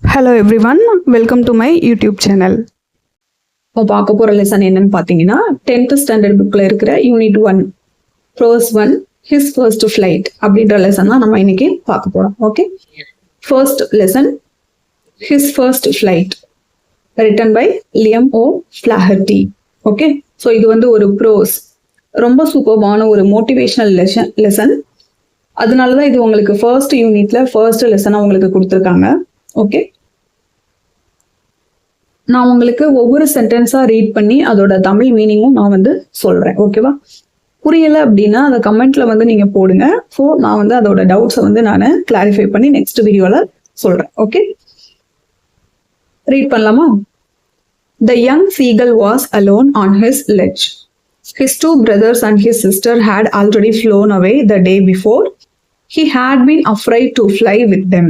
Hello everyone, welcome to my YouTube channel. இப்போ பார்க்க போகிற லெசன் என்னன்னு பார்த்தீங்கன்னா 10th ஸ்டாண்டர்ட் புக்கில் இருக்கிற UNIT-1 PROSE-1 his first flight அப்படின்ற லெசன் தான் நம்ம இன்னைக்கு பார்க்க போகிறோம். Okay, first lesson his first flight written by Liam O. Flaherty. Okay, so இது வந்து ஒரு ப்ரோஸ், ரொம்ப சூப்பர்பான ஒரு மோட்டிவேஷனல் லெசன். அதனால தான் இது உங்களுக்கு ஃபர்ஸ்ட் யூனிட்ல ஃபர்ஸ்ட் லெசனாக உங்களுக்கு கொடுத்துருக்காங்க. ஓகே, நான் உங்களுக்கு ஒவ்வொரு சென்டென்ஸாக ரீட் பண்ணி அதோட தமிழ் மீனிங்கும் நான் வந்து சொல்கிறேன். ஓகேவா? புரியலை அப்படின்னா அதை கமெண்ட்ல வந்து நீங்கள் போடுங்க. ஸோ நான் வந்து அதோட டவுட்ஸை வந்து நான் கிளாரிஃபை பண்ணி நெக்ஸ்ட் வீடியோவில் சொல்கிறேன். ஓகே, ரீட் பண்ணலாமா? The young seagull was alone on his ledge. His two brothers and his sister had already flown away the day before. He had been afraid to fly with them.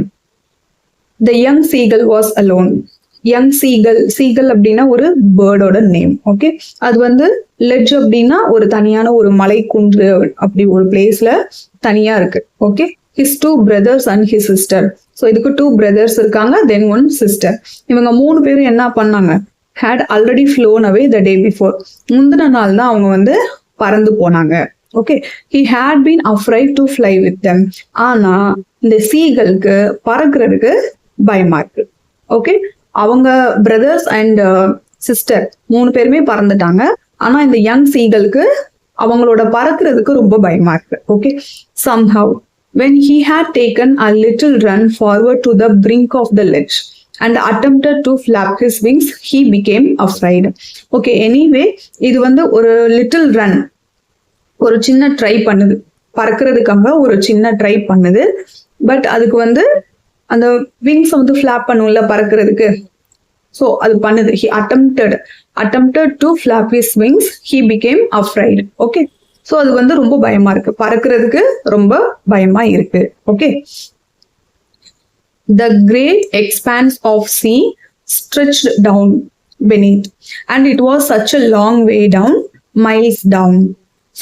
The young seagull was alone. Young seagull அப்படின்னா ஒரு பேர்டோட name. Okay, அது வந்து ledge அப்படின்னா ஒரு தனியான ஒரு மலை குன்று அப்படி ஒரு பிளேஸ்ல தனியா இருக்கு. Okay, his two brothers and his sister. So இதுக்கு டூ பிரதர்ஸ் இருக்காங்க, தென் ஒன் சிஸ்டர். இவங்க மூணு பேரும் என்ன பண்ணாங்க? had already flown away the day before. முந்தின நாள் தான் அவங்க வந்து பறந்து போனாங்க. Okay, he had been afraid to fly with them. ஆனா இந்த சீகலுக்கு பறக்கிறதுக்கு பயமா இருக்கு. ஓகே, அவங்க பிரதர்ஸ் அண்ட் சிஸ்டர் மூணு பேருமே பறந்துட்டாங்க. ஆனா இந்த யங் சீகலுக்கு அவங்களோட பறக்கிறதுக்கு ரொம்ப பயமா இருக்கு. Okay, somehow when he had taken a little run forward to the brink of the ledge and attempted to flap his wings, he became afraid. Okay, anyway இது வந்து ஒரு லிட்டில் ரன், ஒரு சின்ன ட்ரை பண்ணுது, பறக்கிறதுக்காக ஒரு சின்ன ட்ரை பண்ணுது. But அதுக்கு வந்து அந்த விங்ஸ் வந்து ஃபிளாப் பண்ணும்ல பறக்கிறதுக்கு, ஸோ அது பண்ணுது. he attempted to flap his wings, he became afraid. Okay, so அது வந்து ரொம்ப பயமா இருக்கு, பறக்கிறதுக்கு ரொம்ப பயமா இருக்கு. Okay, the great expanse of sea stretched down beneath and it was such a long way down, miles down.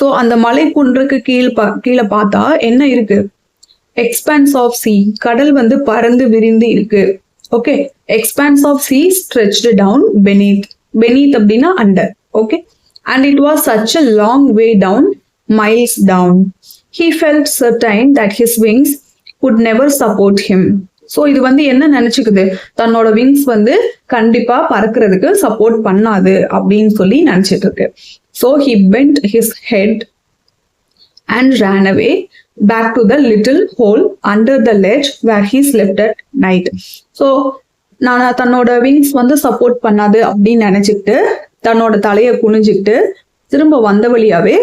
So அந்த மலை குன்றுக்கு கீழே பார்த்தா என்ன இருக்கு? எக்ஸ்பான்ஸ் ஆஃப் சி, கடல் வந்து பறந்து விரிந்து இருக்கு. Okay, expanse of sea stretched down beneath. Beneath அப்படின்னா under. Okay, and it was such a long way down, miles down. He felt certain that his wings could never support him. So இது வந்து என்ன நினைச்சுக்குது? தன்னோட wings வந்து கண்டிப்பா பறக்கிறதுக்கு support பண்ணாது அப்படின்னு சொல்லி நினைச்சிட்டு இருக்கு. So he bent his head and ran away back to the little hole under the ledge where he slept at night. So நான் தன்னோட விங்ஸ் வந்து சப்போர்ட் பண்ணாது அப்படின்னு நினைச்சுக்கிட்டு தன்னோட தலையை குனிஞ்சுக்கிட்டு திரும்ப வந்த வழியாவே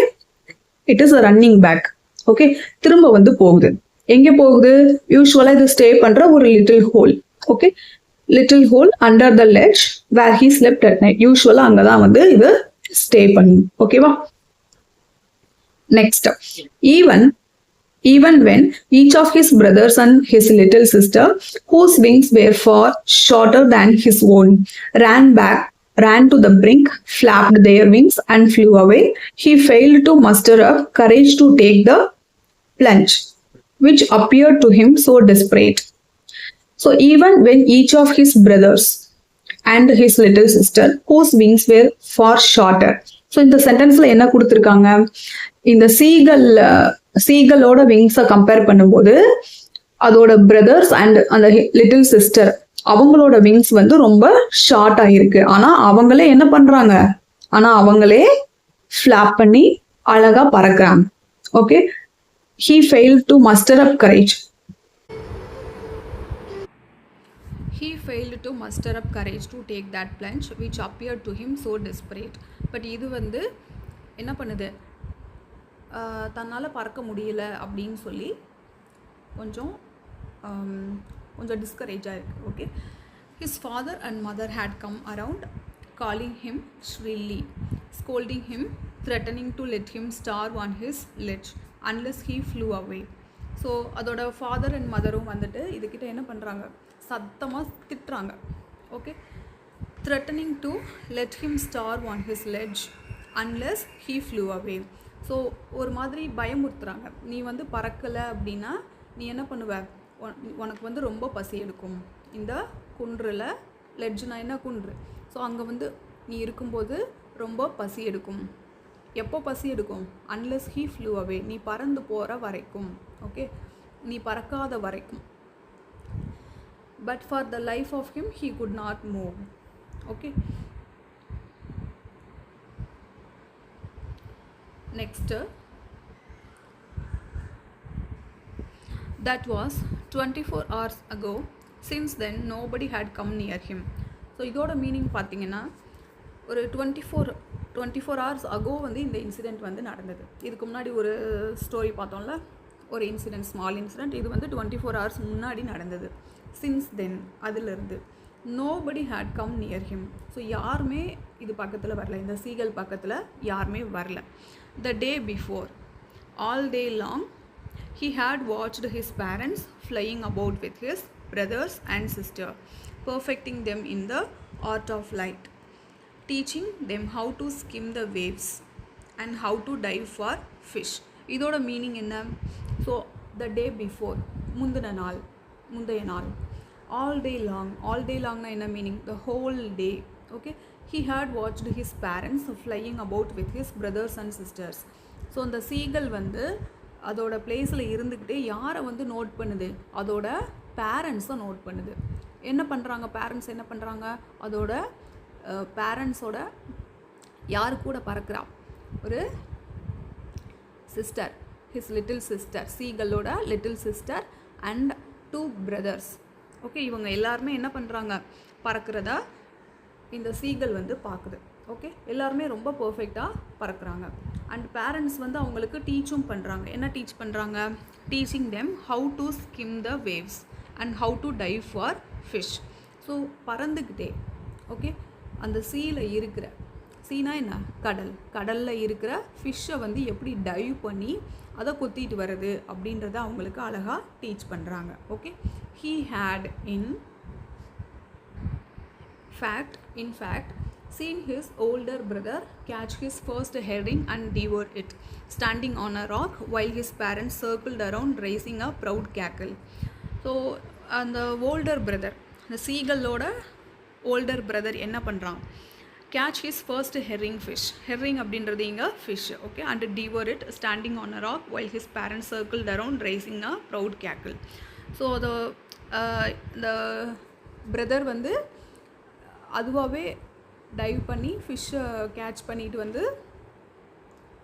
it is running back. Okay, திரும்ப வந்து போகுது. எங்க போகுது? யூஸ்வலா இது ஸ்டே பண்ற ஒரு little hole. Okay, little hole under the ledge where he slept at night. யூஸ்வலா அங்கதான் வந்து இது ஸ்டே பண்ணும். ஓகேவா? Next, even when each of his brothers and his little sister, whose wings were far shorter than his own, ran to the brink, flapped their wings and flew away, he failed to muster up courage to take the plunge, which appeared to him so desperate. So even when each of his brothers and his little sister, whose wings were far shorter. So இந்த சென்டென்ஸ்ல என்ன கொடுத்துருக்காங்க? இந்த சீகலோட விங்ஸை compare பண்ணும்போது அதோட brothers and அந்த little sister அவங்களோட wings வந்து ரொம்ப ஷார்ட் ஆகிருக்கு. ஆனா அவங்களே என்ன பண்றாங்க? ஆனா அவங்களே ஃபிளாப் பண்ணி அழகா பறக்குறாங்க. Okay, he failed to muster up courage. He failed to muster up courage to take that plunge, which appeared to him so desperate. But இது வந்து என்ன பண்ணுது? தன்னால் பறக்க முடியல அப்படின்னு சொல்லி கொஞ்சம் டிஸ்கரேஜாக இருக்குது. Okay, his father and mother had come around, calling him shrilly, scolding him, threatening to let him starve on his ledge unless he flew away. So அதோட ஃபாதர் அண்ட் மதரும் வந்துட்டு இதுக்கிட்ட என்ன பண்ணுறாங்க? சத்தமாக திட்டுறாங்க. Okay, threatening to let him starve on his ledge unless he flew away. So ஒரு மாதிரி பயமுறுத்துறாங்க. நீ வந்து பறக்கலை அப்படின்னா நீ என்ன பண்ணுவ? உனக்கு வந்து ரொம்ப பசி எடுக்கும். இந்த குன்றில், லெட்ஜ்னா என்ன குன்று, ஸோ அங்கே வந்து நீ இருக்கும்போது ரொம்ப பசி எடுக்கும். எப்போ பசி எடுக்கும்? அன்லெஸ் ஹீ ஃப்ளூ அவே, நீ பறந்து போகிற வரைக்கும். ஓகே, நீ பறக்காத வரைக்கும். But for the life of him he could not move. Okay, next, that was 24 hours ago. Since then nobody had come near him. So இதோட மீனிங் பார்த்தீங்கன்னா ஒரு 24 hours ago வந்து இந்த இன்சிடெண்ட் வந்து நடந்தது. இதுக்கு முன்னாடி ஒரு ஸ்டோரி பார்த்தோம்ல, ஒரு இன்சிடெண்ட், ஸ்மால் இன்சிடெண்ட். இது வந்து 24 hours முன்னாடி நடந்தது. சின்ஸ் தென், அதிலிருந்து nobody had come near him. So யாருமே இது பக்கத்தில் வரல, இந்த சீகல் பக்கத்தில் யாருமே வரல. The day before, all day long, he had watched his parents flying about with his brothers and sister, perfecting them in the art of flight, teaching them how to skim the waves and how to dive for fish. இதோட meaning என்ன? So the day before, முந்தைய நாள். All day long, all day லாங்னா என்ன meaning? The whole day. Okay, he had watched his parents flying about with his brothers and sisters. So அந்த seagull வந்து அதோட பிளேஸில் இருந்துக்கிட்டே யாரை வந்து நோட் பண்ணுது? அதோட பேரண்ட்ஸை நோட் பண்ணுது. என்ன பண்ணுறாங்க பேரண்ட்ஸ்? என்ன பண்ணுறாங்க? அதோட பேரண்ட்ஸோட யார் கூட பறக்கிறா? ஒரு சிஸ்டர், ஹிஸ் லிட்டில் சிஸ்டர், சீகலோட little sister and 2 brothers. Okay, இவங்க எல்லாருமே என்ன பண்ணுறாங்க? பறக்கிறதா இந்த சீகல் வந்து பார்க்குது. ஓகே, எல்லாருமே ரொம்ப பர்ஃபெக்டாக பறக்கிறாங்க. அண்ட் பேரண்ட்ஸ் வந்து அவங்களுக்கு டீச்சும் பண்ணுறாங்க. என்ன டீச் பண்ணுறாங்க? Teaching them how to skim the waves and how to dive for fish. So பறந்துக்கிட்டே, ஓகே, அந்த சீனா என்ன? கடலில் இருக்கிற ஃபிஷ்ஷை வந்து எப்படி டைவ் பண்ணி அதை கொத்திட்டு வர்றது அப்படின்றத அவங்களுக்கு அழகாக டீச் பண்ணுறாங்க. Okay, he had in fact seen his older brother catch his first herring and devour it, standing on a rock while his parents circled around raising a proud cackle. So and the older brother, the seagull-ஓட older brother என்ன பண்ணுறான்? catch his first herring fish. herring அப்படின்றது இங்கே fish. okay, and devour it, standing on a rock while his parents circled around raising a proud cackle. So the brother வந்து அதுவாகவே dive பண்ணி ஃபிஷ்ஷை catch பண்ணிட்டு வந்து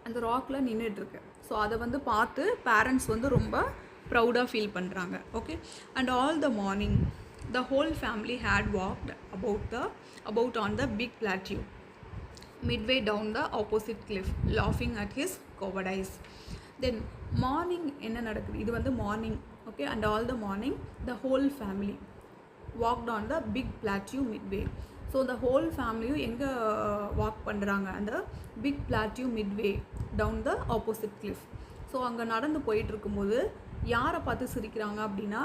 அந்த ராக்கில் நின்றுட்டுருக்கு. ஸோ அதை வந்து பார்த்து பேரண்ட்ஸ் வந்து ரொம்ப ப்ரௌடாக ஃபீல் பண்ணுறாங்க. Okay, and all the morning the whole family had walked about on the big plateau midway down the opposite cliff, laughing at his cowardice. Then morning என்ன நடக்குது? இது வந்து morning. Okay, and all the morning the whole family walked on the big plateau midway. So the whole ஃபேமிலியும் எங்கே walk பண்ணுறாங்க? அந்த big plateau midway down the opposite cliff. So அங்கே நடந்து போயிட்டுருக்கும்போது யாரை பார்த்து சிரிக்கிறாங்க அப்படின்னா,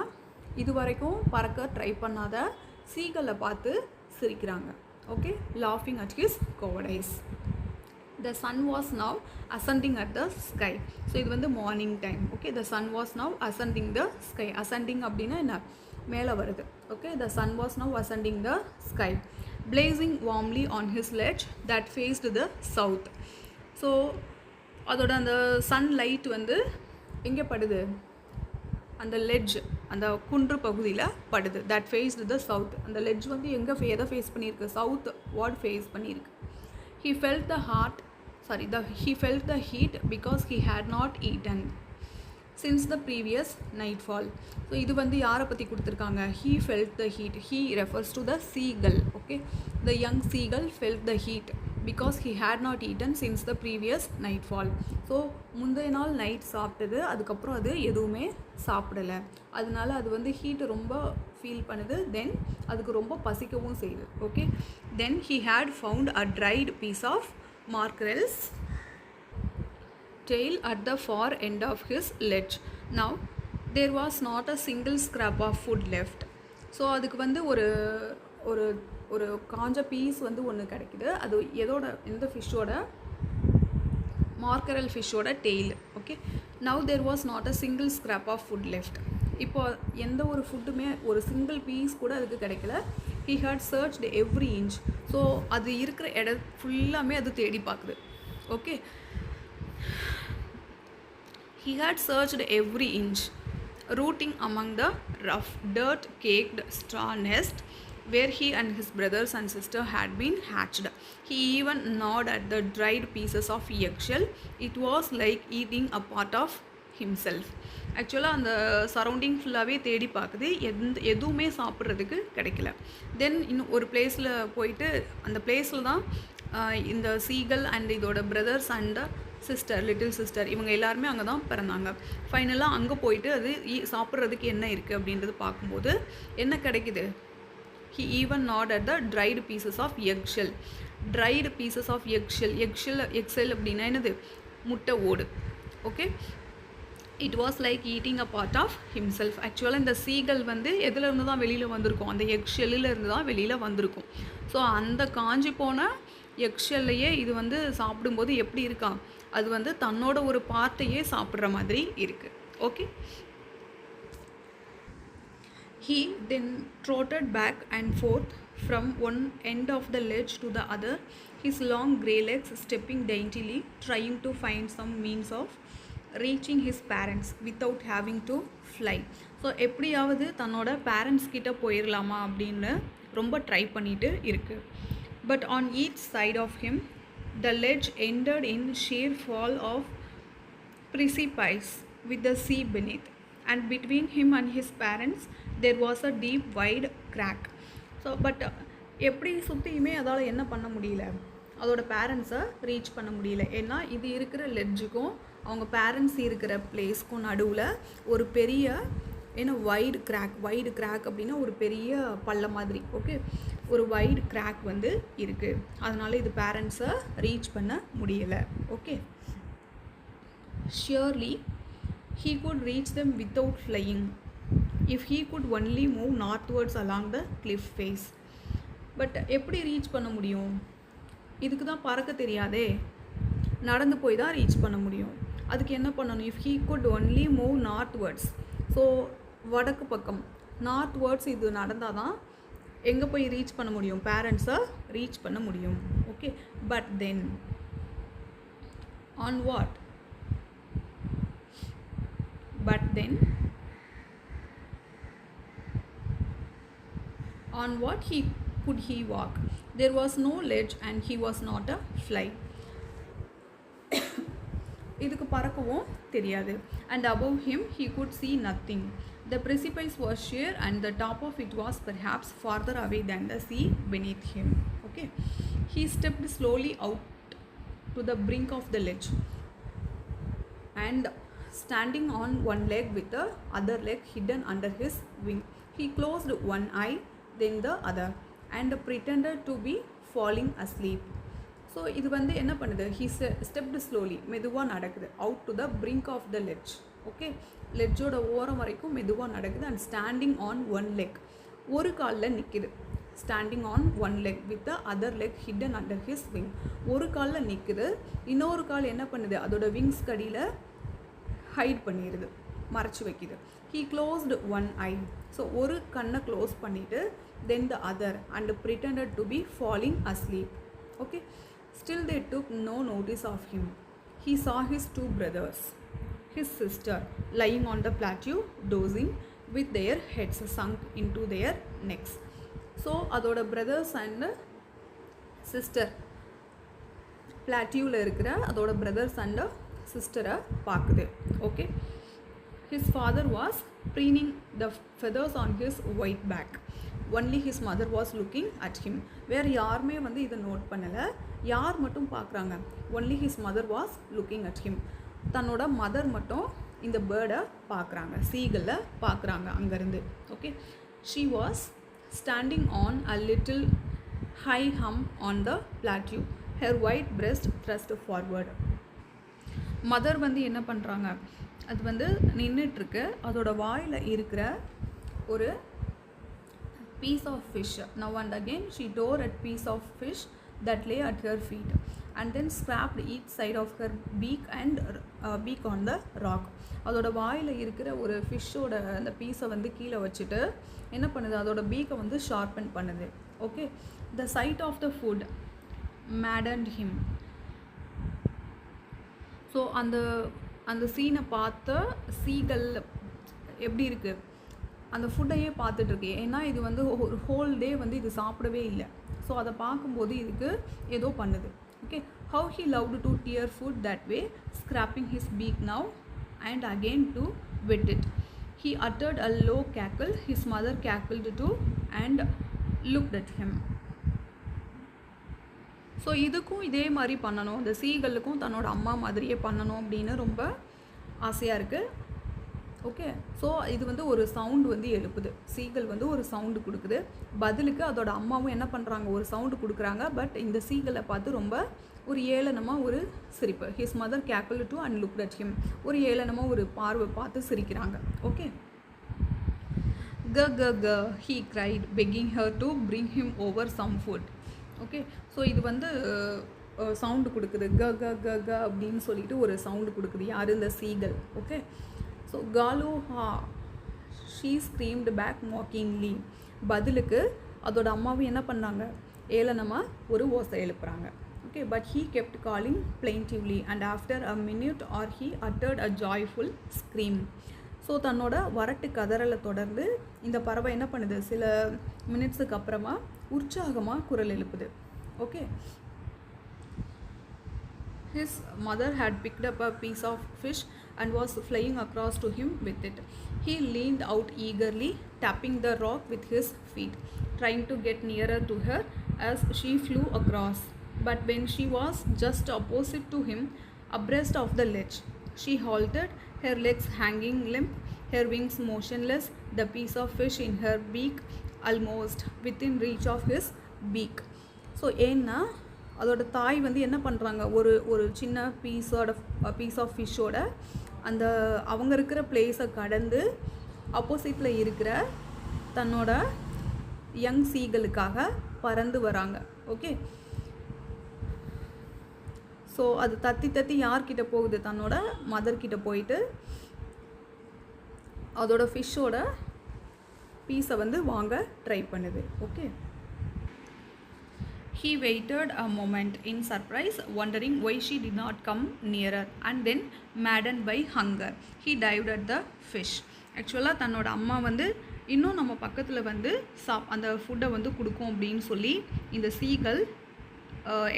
இது வரைக்கும் பறக்க ட்ரை பண்ணாத சீகலை பார்த்து சிரிக்கிறாங்க. Okay, laughing at his cowardice. The sun was now ascending at the sky. So இது வந்து morning time. Okay, the sun was now ascending the sky. ascending அப்படின்னா என்ன? மேலே வருது. Okay, the sun was now ascending the sky, blazing warmly on his ledge that faced the south. So அதோட அந்த sunlight வந்து எங்கே படுது? அந்த லெட்ஜ், அந்த குன்று பகுதியில் படுது. that faced the south. அந்த லெட்ஜ் வந்து எதை ஃபேஸ் பண்ணியிருக்கு? சவுத் வார்ட் ஃபேஸ் பண்ணியிருக்கு. he felt the heat because he had not eaten since the previous nightfall. So இது வந்து யாரை பற்றி கொடுத்துருக்காங்க? he felt the heat. he refers to the seagull. okay, the young seagull felt the heat because he had not eaten since the previous nightfall. So முந்தைய நாள் night சாப்பிட்டது, அதுக்கப்புறம் அது எதுவுமே சாப்பிடலை. அதனால அது வந்து ஹீட்டு ரொம்ப ஃபீல் பண்ணுது. தென் அதுக்கு ரொம்ப பசிக்கவும் செய்யுது. Okay, then he had found a dried piece of mackerel's tail at the far end of his ledge. Now there was not a single scrap of food left. So அதுக்கு வந்து ஒரு காஞ்ச piece வந்து ஒன்று கிடைக்குது. அது எந்த ஃபிஷ்ஷோட? மார்க்கரல் ஃபிஷ்ஷோட tail. Okay, now there was not a single scrap of food left. இப்போ எந்த ஒரு ஃபுட்டுமே ஒரு சிங்கிள் பீஸ் கூட அதுக்கு கிடைக்கல. He had searched every inch. So அது இருக்கிற இடம் ஃபுல்லாமே அது தேடி பார்க்குது. Okay, he had searched every inch, rooting among the rough, dirt-caked straw nest where he and his brothers and sister had been hatched. He even gnawed at the dried pieces of eggshell. It was like eating a part of himself. ஆக்சுவலாக அந்த surrounding ஃபுல்லாகவே தேடி பார்க்குது, எதுவுமே சாப்பிட்றதுக்கு கிடைக்கல. தென் இன்னும் ஒரு பிளேஸில் போயிட்டு அந்த பிளேஸில் தான் இந்த சீகல் அண்ட் இதோட brothers and sister, little sister, இவங்க எல்லாருமே அங்கே தான் பிறந்தாங்க. ஃபைனலாக அங்கே போயிட்டு அது சாப்பிட்றதுக்கு என்ன இருக்குது அப்படின்றது பார்க்கும்போது என்ன கிடைக்குது? He even gnawed at the dried pieces of eggshell. Dried pieces of eggshell. Eggshell அப்படின்னா என்னது? முட்டை ஓடு. Okay, it was like eating a part of himself. ஆக்சுவலாக இந்த சீகல் வந்து எதுலேருந்து தான் வெளியில் வந்திருக்கும்? அந்த எக்ஷெல்லிருந்து தான் வெளியில் வந்திருக்கும். ஸோ அந்த காஞ்சி போன எக்ஷெல்லையே இது வந்து சாப்பிடும்போது எப்படி இருக்கா? அது வந்து தன்னோட ஒரு பார்ட்டையே சாப்பிட்ற மாதிரி இருக்குது. Okay, he then trotted back and forth from one end of the ledge to the other, his long grey legs stepping daintily, trying to find some means of reaching his parents without having to fly. So எப்படியாவது தன்னோட parents கிட்ட போயிடலாமா அப்படின்னு ரொம்ப try பண்ணிட்டு இருக்கு. But on each side of him the ledge ended in sheer fall of precipice with the sea beneath, and between him and his parents there was a deep wide crack. So but எப்படி சுற்றியுமே அதால் என்ன பண்ண முடியல? அதோட பேரண்ட்ஸை reach பண்ண முடியல. ஏன்னா இது இருக்கிற லெட்ஜுக்கும் அவங்க பேரண்ட்ஸ் இருக்கிற பிளேஸ்க்கும் நடுவில் ஒரு பெரிய ஏன்னா வைடு கிராக் அப்படின்னா ஒரு பெரிய பள்ள மாதிரி. ஓகே, ஒரு வைடு கிராக் வந்து இருக்குது. அதனால் இது பேரண்ட்ஸை ரீச் பண்ண முடியலை. Okay, surely he could reach them without flying if he could only move northwards along the cliff face. But எப்படி ரீச் பண்ண முடியும்? இதுக்கு தான் பறக்க தெரியாதே, நடந்து போய் தான் ரீச் பண்ண முடியும். அதுக்கு என்ன பண்ணணும்? if he could only move northwards, so வடக்கு பக்கம் நார்த்வேர்ட்ஸ் இது நடந்தால் தான் எங்கே போய் ரீச் பண்ண முடியும்? பேரண்ட்ஸை ரீச் பண்ண முடியும். Okay, but then on what? But then, on what could he walk? There was no ledge and he was not a fly. இதுக்கு பறக்கவும் தெரியாது. And above him he could see nothing. The precipice was sheer and the top of it was perhaps farther away than the sea beneath him. Okay, he stepped slowly out to the brink of the ledge and standing on one leg with the other leg hidden under his wing, he closed one eye, then the other, and pretended to be falling asleep. So இது வந்து என்ன பண்ணுது? he stepped slowly, மெதுவாக நடக்குது. out to the brink of the ledge. Okay, லெட்ஜோட ஓரம் வரைக்கும் மெதுவாக நடக்குது. and standing on one leg, ஒரு காலில் நிற்கிது. Standing on one leg with the other leg hidden under his wing. ஒரு காலில் நிற்குது, இன்னொரு கால் என்ன பண்ணுது? அதோட விங்ஸ் கடியில் ஹைட் பண்ணிடுது, மறைச்சி வைக்கிது. He closed one eye, so ஒரு கண்ணை க்ளோஸ் பண்ணிவிட்டு then the other and pretended to be falling asleep. Okay, still they took no notice of him. He saw his two brothers, his sister lying on the plateau dozing with their heads sunk into their necks. So அதோட brothers and sister பிளாட்யூவில் இருக்கிற அதோட brothers and சிஸ்டரை பார்க்குது. Okay, his father was preening the feathers on his white back. Only his mother was looking at him. வேறு யாருமே வந்து இதை நோட் பண்ணலை. யார் மட்டும் பார்க்குறாங்க? only his mother was looking at him. தன்னோட மதர் மட்டும் இந்த பேர்டை பார்க்குறாங்க, சீகலை பார்க்குறாங்க அங்கேருந்து. Okay, she was standing on a little high hump on the plateau, her white breast thrust forward. Mother வந்து என்ன பண்ணுறாங்க? அது வந்து நின்றுட்டுருக்கு. அதோட வாயில் இருக்கிற ஒரு piece of fish. Now and again she tore at piece of fish that lay at her feet. and then scraped each side of her beak and beak on the rock. அதோட வாயில் இருக்கிற ஒரு ஃபிஷ்ஷோட அந்த பீஸை வந்து கீழே வச்சுட்டு என்ன பண்ணுது, அதோட பீக்கை வந்து ஷார்பன் பண்ணுது. Okay, the sight of the food maddened him. So அந்த சீனை பார்த்த சீகல் எப்படி இருக்குது, அந்த ஃபுட்டையே பார்த்துட்ருக்கு. ஏன்னா இது வந்து ஒரு ஹோல் டே வந்து இது சாப்பிடவே இல்லை. ஸோ அதை பார்க்கும்போது இதுக்கு ஏதோ பண்ணுது. Okay, how he loved to tear food that way, scraping his beak now and again to wet it. He uttered a low cackle. His mother cackled too and looked at him. So இதுக்கும் இதே மாதிரி பண்ணணும், இந்த சீகலுக்கும் தன்னோட அம்மா மாதிரியே பண்ணணும் அப்படின்னு ரொம்ப ஆசையாக இருக்குது. ஓகே, ஸோ இது வந்து ஒரு சவுண்டு வந்து எழுப்புது. சீகல் வந்து ஒரு சவுண்டு கொடுக்குது. பதிலுக்கு அதோட அம்மாவும் என்ன பண்ணுறாங்க, ஒரு சவுண்டு கொடுக்குறாங்க. பட் இந்த சீகலை பார்த்து ரொம்ப ஒரு ஏளனமாக ஒரு சிரிப்பு. His mother cackle to and looked at him. ஒரு ஏளனமாக ஒரு பார்வை பார்த்து சிரிக்கிறாங்க. ஓகே, க க க he cried, begging her to bring him over some food. Okay, so இது வந்து சவுண்டு கொடுக்குது. க க க க அப்படின்னு சொல்லிட்டு ஒரு சவுண்டு கொடுக்குது. யார், இந்த சீகல். ஓகே, ஸோ காலோ ஹா ஷீ ஸ்க்ரீம்டு பேக் மாக்கிங்லி. பதிலுக்கு அதோட அம்மாவும் என்ன பண்ணாங்க, ஏளனமாக ஒரு ஓசை எழுப்புறாங்க. Okay, but he kept calling plaintively and after a minute or he uttered a joyful scream. So தன்னோட வரட்டு கதறலை தொடர்ந்து இந்த பறவை என்ன பண்ணுது, சில மினிட்ஸுக்கு அப்புறமா உற்சாகமாக குரல் எழுப்புது. Okay, his mother had picked up a piece of fish and was flying across to him with it. He leaned out eagerly, tapping the rock with his feet, trying to get nearer to her as she flew across. But when she was just opposite to him, abreast of the ledge, she halted, her legs hanging limp, her wings motionless, the piece of fish in her beak almost within reach of his beak. So ஏன்னா அதோட தாய் வந்து என்ன பண்ணுறாங்க, ஒரு சின்ன piece of ஃபிஷ்ஷோட அந்த அவங்க இருக்கிற பிளேஸை கடந்து ஆப்போசிட்டில் இருக்கிற தன்னோட யங் சீகளுக்காக பறந்து வராங்க. ஓகே, ஸோ அது தத்தி யார்கிட்ட போகுது, தன்னோட மதர்கிட்ட போயிட்டு அதோட ஃபிஷ்ஷோட பீஸை வந்து வாங்க ட்ரை பண்ணுது. Okay, he waited a moment in surprise, wondering why she did not come nearer, and then maddened by hunger he dived at the fish. ஆக்சுவலாக தன்னோட அம்மா வந்து இன்னும் நம்ம பக்கத்தில் வந்து அந்த ஃபுட்டை வந்து கொடுக்கும் அப்படின்னு சொல்லி இந்த சீகல்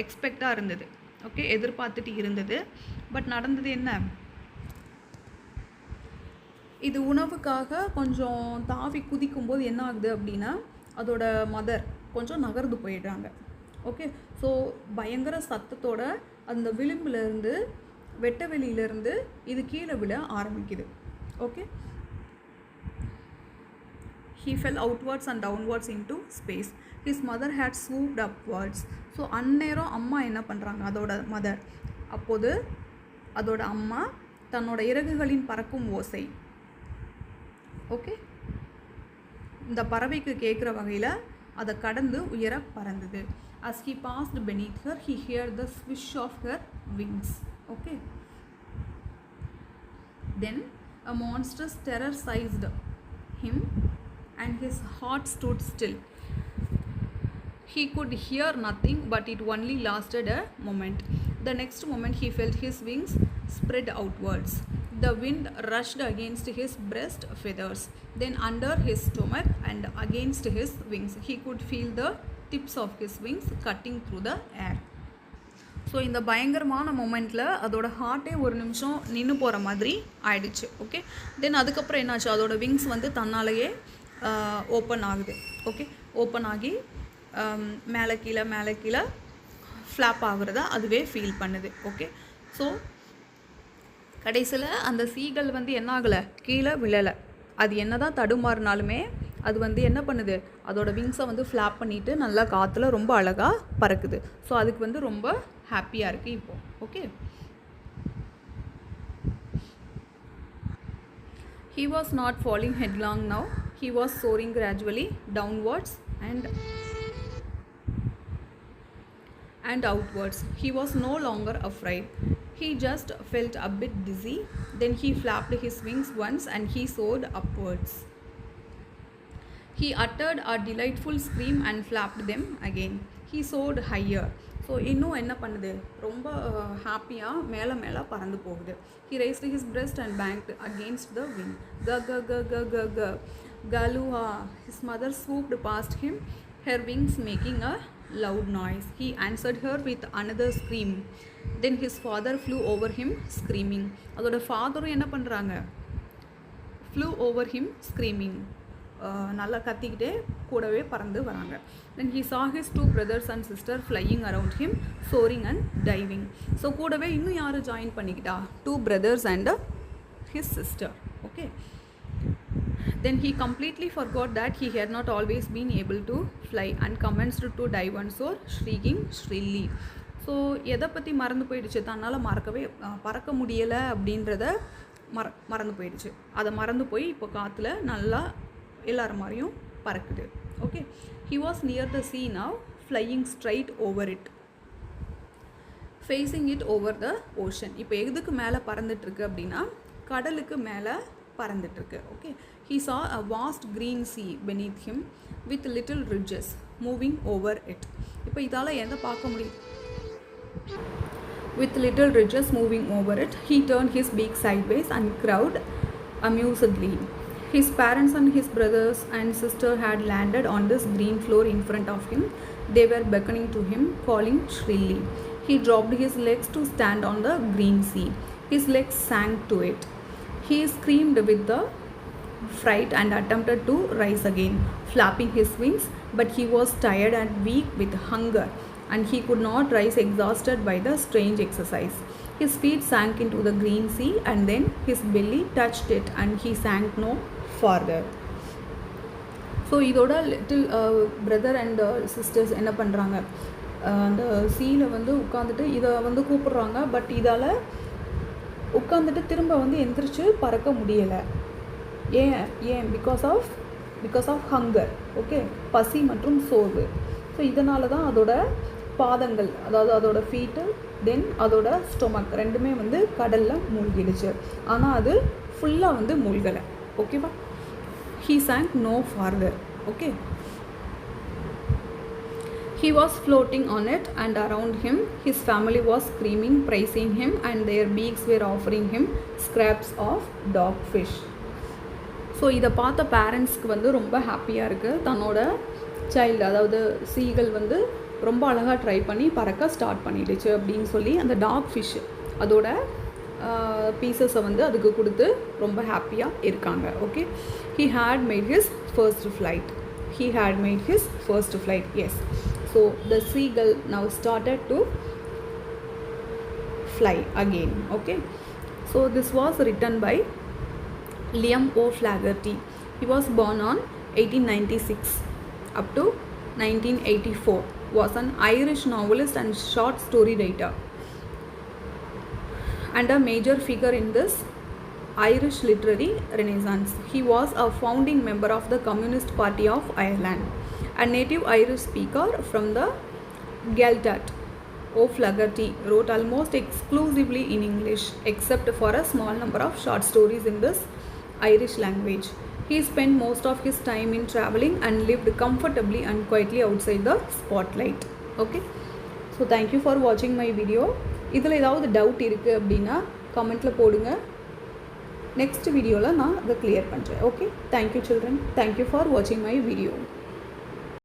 எக்ஸ்பெக்டாக இருந்தது. ஓகே, எதிர்பார்த்துட்டு இருந்தது. பட் நடந்தது என்ன, இது உணவுக்காக கொஞ்சம் தாவி குதிக்கும்போது என்ன ஆகுது அப்படின்னா அதோட மதர் கொஞ்சம் நகர்ந்து போயிடுறாங்க. ஓகே, ஸோ பயங்கர சத்தத்தோட அந்த விளிம்பிலேருந்து வெட்ட வெளியிலேருந்து இது கீழே விழ ஆரம்பிக்குது. Okay, he fell outwards and downwards into space. His mother had swooped upwards. So அந்நேரம் அம்மா என்ன பண்ணுறாங்க, அதோட மதர், அப்போது அதோட அம்மா தன்னோட இறகுகளின் பறக்கும் ஓசை, ஓகே, இந்த பறவைக்கு கேட்குற வகையில் அதை கடந்து உயர பறந்தது. as he passed beneath her he heard the swish of her wings. Okay, then a monstrous terror seized him and his heart stood still. He could hear nothing, but it only lasted a moment. The next moment he felt his wings spread outwards. The wind rushed against his breast feathers, then under his stomach and against his wings. He could feel the tips of his wings cutting through the air. So இந்த பயங்கரமான மொமெண்ட்டில் அதோட ஹார்ட்டே ஒரு நிமிஷம் நின்று போகிற மாதிரி ஆயிடுச்சு. Okay, தென் அதுக்கப்புறம் என்னாச்சு, அதோட விங்ஸ் வந்து தன்னாலேயே ஓப்பன் ஆகுது. ஓகே, ஓப்பன் ஆகி மேலே கீழே ஃப்ளாப் ஆகுறத அதுவே ஃபீல் பண்ணுது. ஓகே, ஸோ கடைசியில் அந்த சீகல் வந்து என்ன ஆகலை, கீழே விழலை. அது என்ன தான் தடுமாறினாலுமே அது வந்து என்ன பண்ணுது, அதோட விங்ஸை வந்து ஃப்ளாப் பண்ணிவிட்டு நல்லா காற்றுல ரொம்ப அழகாக பறக்குது. ஸோ அதுக்கு வந்து ரொம்ப ஹாப்பியாக இருக்குது இப்போது. Okay, he was not falling headlong now. He was soaring gradually downwards and outwards. He was no longer afraid. He just felt a bit dizzy. Then he flapped his wings once and he soared upwards. He uttered a delightful scream and flapped them again. He soared higher. So இன்னும் என்ன பண்ணுது, ரொம்ப ஹாப்பியாக மேலே மேலே பறந்து போகுது. He raised his breast and banked against the wind. Ga ga ga ga ga ga. Galuha. His mother swooped past him, her wings making a loud noise. He answered her with another scream. Then his father flew over him screaming. அதோட ஃபாதரும் என்ன பண்ணுறாங்க, flew over him screaming. நல்லா கத்திக்கிட்டே கூடவே பறந்து வராங்க. Then he saw his two brothers and sister flying around him, soaring and diving. So கூடவே இன்னும் யார் ஜாயின் பண்ணிக்கிட்டா, 2 brothers and his sister. Okay. Then he completely forgot that he had not always been able to fly and commenced to dive and soar, shrieking shrilly. So எதை பற்றி மறந்து போயிடுச்சு, தன்னால் பறக்க முடியலை அப்படின்றத மறந்து போயிடுச்சு. அதை மறந்து போய் இப்போ காற்றுல நல்லா எல்லாரும் மாதிரியும் பறக்குது. Okay. He was near the sea now, flying straight over it, facing it over the ocean. இப்போ எதுக்கு மேலே பறந்துட்டுருக்கு அப்படின்னா கடலுக்கு மேலே பறந்துட்டுருக்கு. Okay. He saw a vast green sea beneath him with little ridges moving over it. இப்போ இதால் எதை பார்க்க முடியும், with little ridges moving over it. He turned his beak sideways and crowed amusedly. His parents and his brothers and sister had landed on this green floor in front of him. They were beckoning to him, calling shrilly. He dropped his legs to stand on the green sea. His legs sank to it. He screamed with the fright and attempted to rise again, flapping his wings, but he was tired and weak with hunger, and he could not rise, exhausted by the strange exercise. His feet sank into the green sea, and then his belly touched it, and he sank no farther. So இதோட little brother and sisters என்ன பண்ணுறாங்க, அந்த சீயில் வந்து உட்காந்துட்டு இதை வந்து கூப்பிட்றாங்க. But இதால் உட்காந்துட்டு திரும்ப வந்து எந்திரிச்சு பறக்க முடியலை. ஏன் பிகாஸ் ஆஃப் ஹங்கர். ஓகே. பசி மற்றும் சோர்வு. ஸோ இதனால தான் அதோட பாதங்கள், அதாவது அதோட ஃபீட்டு, தென் அதோட ஸ்டொமக் ரெண்டுமே வந்து கடலில் மூழ்கிடுச்சு. ஆனால் அது ஃபுல்லாக வந்து மூழ்கலை. ஓகேவா. He sank no farther. Okay. He was floating on it, and around him his family was screaming, praising him, and their beaks were offering him scraps of dog fish. So இதை பார்த்த பேரண்ட்ஸ்க்கு வந்து ரொம்ப ஹாப்பியாக இருக்குது. தன்னோட சைல்டு, அதாவது சீகள் வந்து ரொம்ப அழகாக ட்ரை பண்ணி பறக்க ஸ்டார்ட் பண்ணிடுச்சு அப்படின்னு சொல்லி அந்த டாக் ஃபிஷ் அதோட பீசஸை வந்து அதுக்கு கொடுத்து ரொம்ப ஹாப்பியாக இருக்காங்க. Okay. He had made his first flight. Yes. So the seagull now started to fly again. Okay. So this was written by Liam O. Flaherty. He was born on 1896 up to 1984. Was an Irish novelist and short story writer, and a major figure in this Irish literary renaissance. He was a founding member of the Communist Party of Ireland, a native Irish speaker from the Gaeltacht. O'Flaherty wrote almost exclusively in English, except for a small number of short stories in this Irish language. He spent most of his time in traveling and lived comfortably and quietly outside the spotlight. Okay. So thank you for watching my video. இதில் ஏதாவது doubt இருக்குது அப்படின்னா கமெண்ட்டில் போடுங்க. Next வீடியோவில் நான் அதை clear பண்ணுறேன். Okay. Thank you children. Thank you for வாட்சிங் மை வீடியோ.